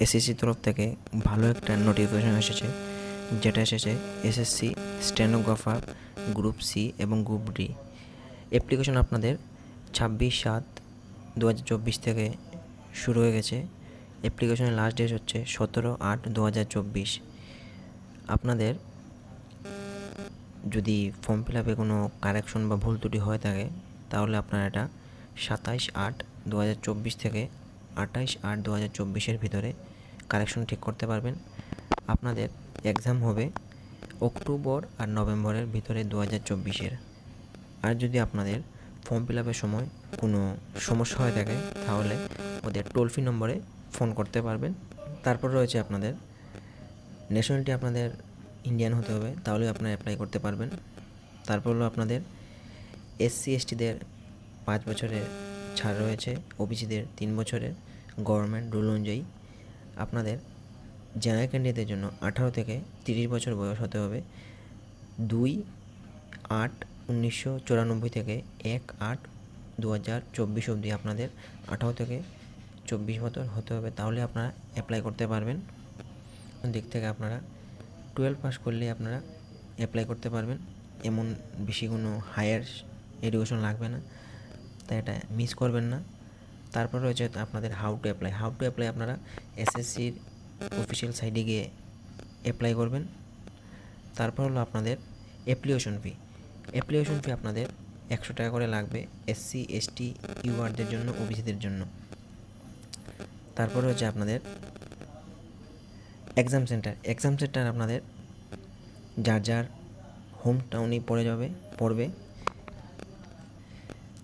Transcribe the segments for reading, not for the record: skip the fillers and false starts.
SSC তরফ থেকে ভালো একটা নোটিফিকেশন এসেছে, যেটা এসেছে এসএসসি স্টেনোগ্রাফার গ্রুপ সি এবং গ্রুপ ডি। অ্যাপ্লিকেশন আপনাদের 26/7/2024 থেকে শুরু হয়ে গেছে। অ্যাপ্লিকেশনের লাস্ট ডেট হচ্ছে 17/8/2024। আপনাদের যদি ফর্ম ফিল আপে কোনো কারেকশন বা ভুল ত্রুটি হয়ে থাকে, তাহলে আপনারা এটা 27/8/2024 থেকে 28/8/2024 ভিতরে কারেকশন ঠিক করতে পারবেন। আপনাদের এক্সাম হবে অক্টোবর আর নভেম্বরের ভিতরে 2024। আর যদি আপনাদের ফর্ম ফিল আপের সময় কোনো সমস্যা হয়ে থাকে, তাহলে ওদের টোল ফ্রি নম্বরে ফোন করতে পারবেন। তারপর রয়েছে আপনাদের ন্যাশনালিটি, আপনাদের ইন্ডিয়ান হতে হবে, তাহলে আপনারা অ্যাপ্লাই করতে পারবেন। তারপর হলো আপনাদের এসসি এসটিদের 5 বছরের ছাড় রয়েছে, ওবিসিদের 3 বছরের গভর্নমেন্ট রুল অনুযায়ী। আপনাদের জেনারেল ক্যান্ডিডেটদের জন্য 18 থেকে 30 বছর বয়স হতে হবে। 2/8/1994 থেকে 1/8/2024 অবধি আপনাদের 18 থেকে 24 বছর হতে হবে, তাহলে আপনারা অ্যাপ্লাই করতে পারবেন। দিক থেকে আপনারা 12 পাস করলেই আপনারা অ্যাপ্লাই করতে পারবেন। এমন বেশি কোনো হায়ার এডুকেশন লাগবে না, তাই এটা মিস করবেন না। তারপর রয়েছে আপনাদের হাউ টু অ্যাপ্লাই। আপনারা এসএসসির অফিসিয়াল সাইটে গিয়ে অ্যাপ্লাই করবেন। তারপর হলো আপনাদের অ্যাপ্লিকেশন ফি আপনাদের 100 টাকা করে লাগবে এসসি এসটি ইউআরদের জন্য, ওবিসিদের জন্য। তারপর হচ্ছে আপনাদের এক্সাম সেন্টার আপনাদের যার যার হোম টাউনেই পড়বে।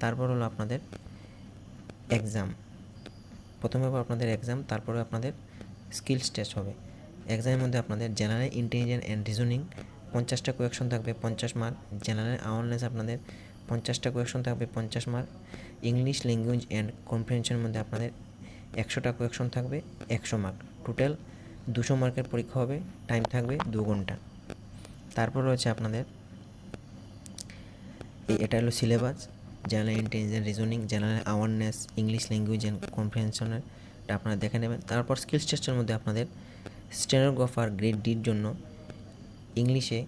তারপর হলো আপনাদের এক্সাম, প্রথমে হবে আপনাদের এক্সাম, তারপরে আপনাদের স্কিলস টেস্ট হবে। এক্সামের মধ্যে আপনাদের জেনারেল ইন্টেলিজেন্স অ্যান্ড রিজনিং 50টা কোয়েকশন থাকবে, 50 মার্ক। জেনারেল অ্যাওয়ারনেস আপনাদের 50টা কোয়েকশন থাকবে, 50 মার্ক। ইংলিশ ল্যাঙ্গুয়েজ অ্যান্ড কম্প্রিহেনশনের মধ্যে আপনাদের 100টা কোয়েকশন থাকবে, 100 মার্ক। টোটাল 200 মার্কের পরীক্ষা হবে, টাইম থাকবে 2 ঘন্টা। তারপর রয়েছে আপনাদের এটা হলো syllabus, general intelligence, reasoning, general awareness, English language and কম্প্রিহেনশনের আপনারা দেখে নেবেন। তারপর স্কিলস টেস্টের মধ্যে আপনাদের স্টেনোগ্রাফার গ্রেড ডির জন্য ইংলিশে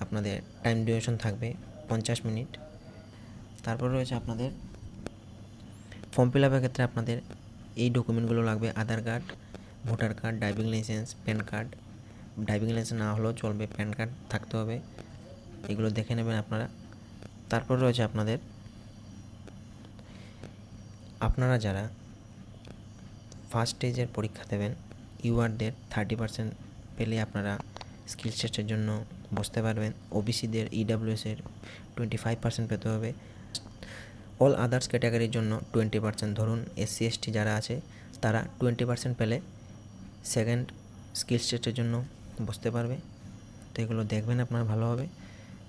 আপনাদের টাইম ডিউরেশন থাকবে 50 মিনিট। তারপর রয়েছে আপনাদের ফর্ম ফিল আপের ক্ষেত্রে আপনাদের এই ডকুমেন্টগুলো লাগবে: Aadhaar card, voter card, driving licence, PAN card. Driving licence না হলেও চলবে, প্যান কার্ড থাকতে হবে। এগুলো দেখে নেবেন আপনারা। তারপর রয়েছে আপনারা যারা ফার্স্ট স্টেজের পরীক্ষা দেবেন, ইউআরদের 30% পেলে আপনারা স্কিলস টেস্টের জন্য বসতে পারবেন। ওবিসিদের ইডাব্লিউএসের 25% পেতে হবে। অল আদার্স ক্যাটাগরির জন্য 20%, ধরুন এসসি এসটি যারা আছে তারা 20% পেলে সেকেন্ড স্কিলস টেস্টের জন্য বসতে পারবে। তো এগুলো দেখবেন আপনারা ভালোভাবে।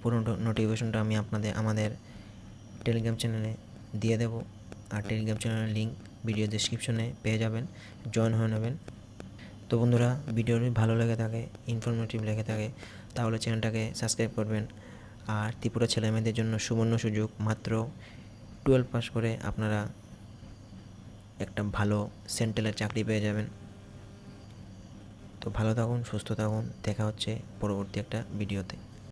পুরো নোটিফিকেশনটা আমি আমাদের টেলিগ্রাম চ্যানেলে দিয়ে দেবো, আর টেলিগ্রাম চ্যানেলের লিঙ্ক ভিডিও ডেসক্রিপশনে পেয়ে যাবেন, জয়েন হয়ে নেবেন। তো বন্ধুরা, ভিডিওটি ভালো লেগে থাকে, ইনফরমেটিভ লেগে থাকে, তাহলে চ্যানেলটাকে সাবস্ক্রাইব করবেন। আর ত্রিপুরা ছেলেমেয়েদের জন্য সুবর্ণ সুযোগ, মাত্র 12 পাস করে আপনারা একটা ভালো সেন্ট্রালের চাকরি পেয়ে যাবেন। তো ভালো থাকুন, সুস্থ থাকুন, দেখা হচ্ছে পরবর্তী একটা ভিডিওতে।